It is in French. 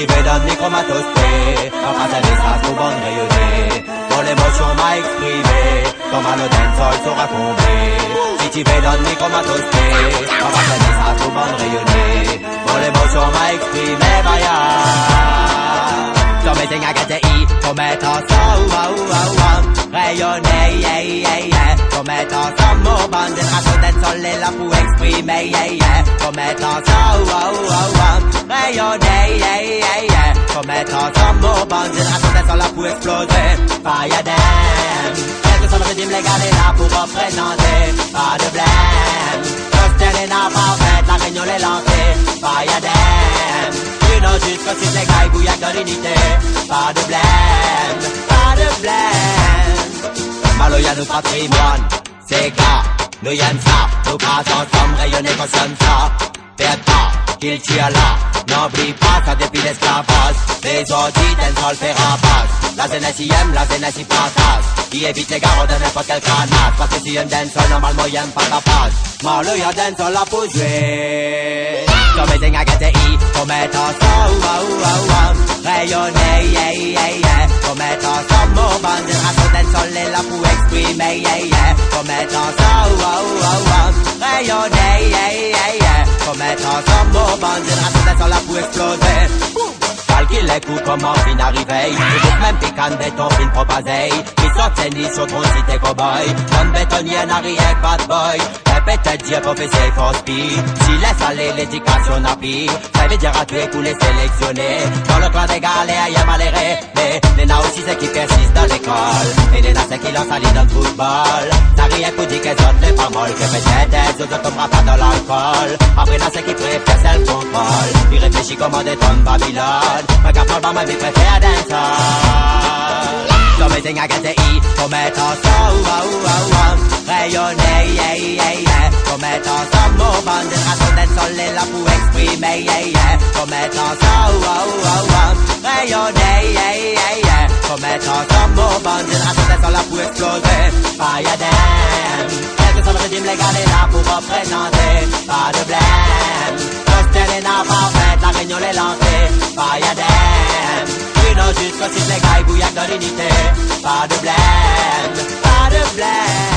tu veux d'un micro m'a toasté, en face à message pour bande rayonner. Ton émotion m'a exprimé, ton mal au dancehall sera comblé. Si tu veux d'un micro m'a toasté, en face à message pour bande rayonner. Ton émotion m'a exprimé, vaya. Something I get to eat, tomatoes, rayonner, yeah, yeah, yeah. Tomatoes, some more bandit, raso dancehall est là pour exprimer, yeah, yeah. Tomatoes, rayonner, yeah, yeah, yeah. Tomatoes, some more bandit, raso dancehall là pour exploser. Fire them, quel que soit le régime légal est là pour représenter. Pas de blême, Justin est là parfaite, la réunion est lancée. Fire them. Non, juste que c'est les gars, bouillac de l'unité. Pas de blême, pas de blême. Malo y'a notre patrimoine, c'est gars, nous y'aime ça. Nous passe ensemble, rayonner comme ça. Faites pas, qu'il tire là. N'oublie pas ça depuis l'esclavage. Les audits, dancehall fait rapace. La jeunesse y aime, la jeunesse y partage. Qui évite les gars de n'importe quel canard. Parce que si y'aime dancehall, normalement y'aime pas la page. Malo y'a dancehall là pour jouer. Something I get to eat, tomatoes, rayonner, yeah, yeah, yeah. Tomatoes, some more bandit, raso dancehall est là pour exprimer, yeah, yeah. Tomatoes, rayonner, yeah, yeah, yeah. Tomatoes, some more bandit, raso dancehall là pour exploser. Calcule les coups, comment fin arriver. Écoute même piquant béton, fin propasé. Qui sort tennis sur ton site cowboy. Comme bétonnier n'a rien que bad boy. Répète Dieu, professeur, for speed. Si laisse aller l'éducation n'a pis. Ça veut dire à tuer tous les sélectionnés. Dans le clan des galères, y'a maléré. Mais les n'a aussi ceux qui persistent dans l'école. Et les n'a ceux qui lancent aller dans le football. Ça rien pour dire qu'elles autres les pas molles. Que peut-être elles autres tombera pas dans l'alcool. Après n'a ceux qui préfèrent self-control. Puis réfléchis comment détonne Babylone. Regarde pas ma vie préfère dancehall. Something I get to eat, tomatoes, rayonner, yeah, yeah, yeah. Tomatoes, some more bandit, raso dancehall est là pour exprimer, yeah, yeah. Tomatoes, rayonner, yeah, yeah, yeah. Tomatoes, some more bandit, raso dancehall là pour exploser. Fire them, quel que soit le régime légal est là pour représenter. Pas de blême, Justin est là parfaite, la réunion est lancée. Fire them. Non, juste que si les gars, bouillac de l'unité. Pas de blême, pas de blême.